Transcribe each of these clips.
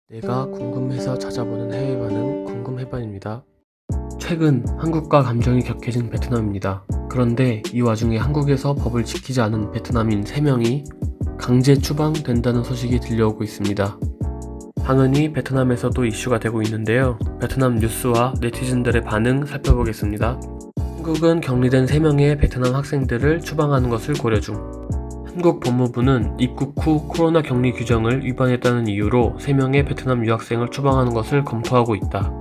내가 궁금해서 찾아보는 해외 반응 궁금해반입니다. 최근 한국과 감정이 격해진 베트남입니다. 그런데 이 와중에 한국에서 법을 지키지 않은 베트남인 3명이 강제 추방된다는 소식이 들려오고 있습니다. 당연히 베트남에서도 이슈가 되고 있는데요. 베트남 뉴스와 네티즌들의 반응 살펴보겠습니다. 한국은 격리된 3명의 베트남 학생들을 추방하는 것을 고려 중. 한국 법무부는 입국 후 코로나 격리 규정을 위반했다는 이유로 3명의 베트남 유학생을 추방하는 것을 검토하고 있다.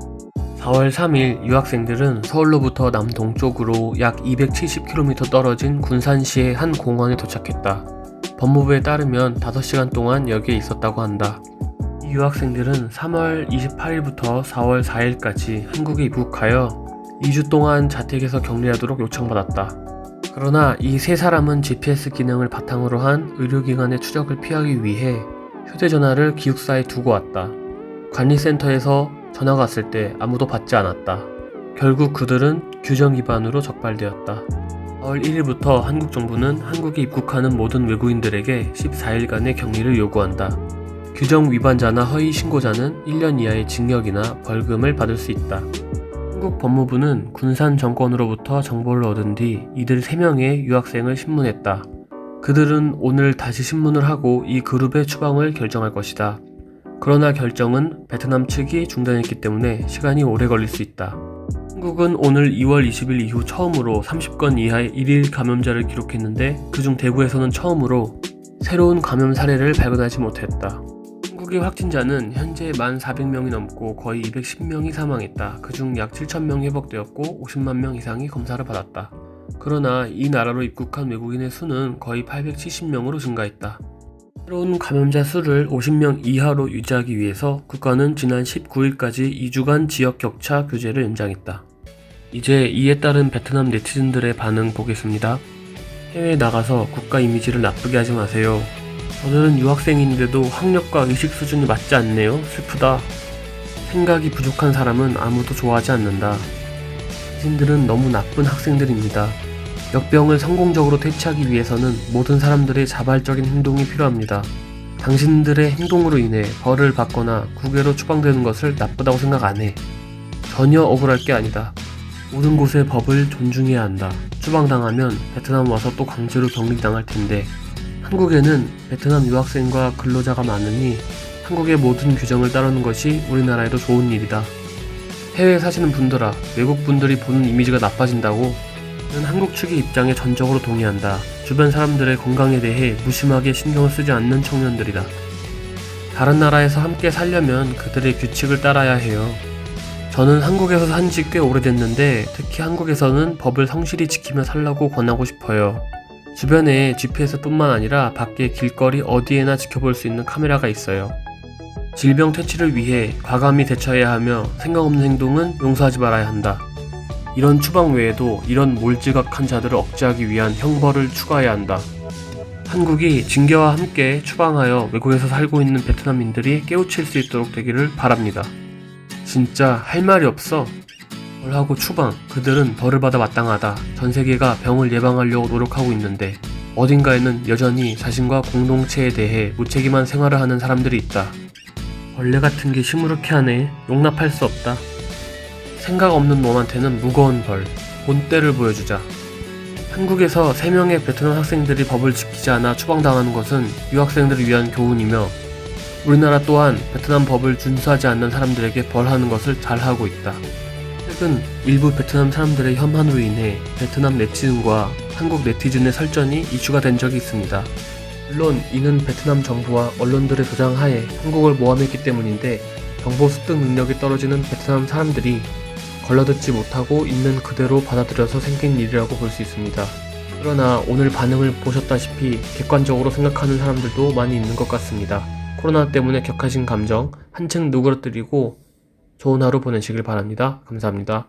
4월 3일 유학생들은 서울로부터 남동쪽으로 약 270km 떨어진 군산시의 한 공항에 도착했다. 법무부에 따르면 5시간 동안 여기에 있었다고 한다. 이 유학생들은 3월 28일부터 4월 4일까지 한국에 입국하여 2주 동안 자택에서 격리하도록 요청받았다. 그러나 이 3사람은 GPS 기능을 바탕으로 한 의료기관의 추적을 피하기 위해 휴대전화를 기숙사에 두고 왔다. 관리센터에서 전화가 왔을 때 아무도 받지 않았다. 결국 그들은 규정 위반으로 적발되었다. 4월 1일부터 한국 정부는 한국에 입국하는 모든 외국인들에게 14일간의 격리를 요구한다. 규정 위반자나 허위 신고자는 1년 이하의 징역이나 벌금을 받을 수 있다. 한국 법무부는 군산 정권으로부터 정보를 얻은 뒤 이들 3명의 유학생을 신문했다. 그들은 오늘 다시 신문을 하고 이 그룹의 추방을 결정할 것이다. 그러나 결정은 베트남 측이 중단했기 때문에 시간이 오래 걸릴 수 있다. 한국은 오늘 2월 20일 이후 처음으로 30건 이하의 1일 감염자를 기록했는데 그중 대구에서는 처음으로 새로운 감염 사례를 발견하지 못했다. 한국의 확진자는 현재 1,400명이 넘고 거의 210명이 사망했다. 그중 약 7,000명이 회복되었고 50만 명 이상이 검사를 받았다. 그러나 이 나라로 입국한 외국인의 수는 거의 870명으로 증가했다. 새로운 감염자 수를 50명 이하로 유지하기 위해서 국가는 지난 19일까지 2주간 지역 격차 규제를 연장했다. 이제 이에 따른 베트남 네티즌들의 반응 보겠습니다. 해외에 나가서 국가 이미지를 나쁘게 하지 마세요. 저들은 유학생인데도 학력과 의식 수준이 맞지 않네요. 슬프다. 생각이 부족한 사람은 아무도 좋아하지 않는다. 당신들은 너무 나쁜 학생들입니다. 역병을 성공적으로 퇴치하기 위해서는 모든 사람들의 자발적인 행동이 필요합니다. 당신들의 행동으로 인해 벌을 받거나 국외로 추방되는 것을 나쁘다고 생각 안 해. 전혀 억울할 게 아니다. 모든 곳의 법을 존중해야 한다. 추방당하면 베트남 와서 또 강제로 격리당할 텐데 한국에는 베트남 유학생과 근로자가 많으니 한국의 모든 규정을 따르는 것이 우리나라에도 좋은 일이다. 해외에 사시는 분들아, 외국 분들이 보는 이미지가 나빠진다고? 는 한국 측의 입장에 전적으로 동의한다. 주변 사람들의 건강에 대해 무심하게 신경을 쓰지 않는 청년들이다. 다른 나라에서 함께 살려면 그들의 규칙을 따라야 해요. 저는 한국에서 산 지 꽤 오래됐는데 특히 한국에서는 법을 성실히 지키며 살라고 권하고 싶어요. 주변에 GPS뿐만 아니라 밖에 길거리 어디에나 지켜볼 수 있는 카메라가 있어요. 질병 퇴치를 위해 과감히 대처해야 하며 생각 없는 행동은 용서하지 말아야 한다. 이런 추방 외에도 이런 몰지각한 자들을 억제하기 위한 형벌을 추가해야 한다. 한국이 징계와 함께 추방하여 외국에서 살고 있는 베트남인들이 깨우칠 수 있도록 되기를 바랍니다. 진짜 할 말이 없어. 벌하고 추방, 그들은 벌을 받아 마땅하다. 전 세계가 병을 예방하려고 노력하고 있는데 어딘가에는 여전히 자신과 공동체에 대해 무책임한 생활을 하는 사람들이 있다. 벌레 같은 게 시무룩해 하네. 용납할 수 없다. 생각 없는 놈한테는 무거운 벌, 본때를 보여주자. 한국에서 3명의 베트남 학생들이 법을 지키지 않아 추방당하는 것은 유학생들을 위한 교훈이며 우리나라 또한 베트남 법을 준수하지 않는 사람들에게 벌하는 것을 잘하고 있다. 최근 일부 베트남 사람들의 혐한으로 인해 베트남 네티즌과 한국 네티즌의 설전이 이슈가 된 적이 있습니다. 물론 이는 베트남 정부와 언론들의 조장하에 한국을 모함했기 때문인데 정보 습득 능력이 떨어지는 베트남 사람들이 걸러듣지 못하고 있는 그대로 받아들여서 생긴 일이라고 볼 수 있습니다. 그러나 오늘 반응을 보셨다시피 객관적으로 생각하는 사람들도 많이 있는 것 같습니다. 코로나 때문에 격하신 감정 한층 누그러뜨리고 좋은 하루 보내시길 바랍니다. 감사합니다.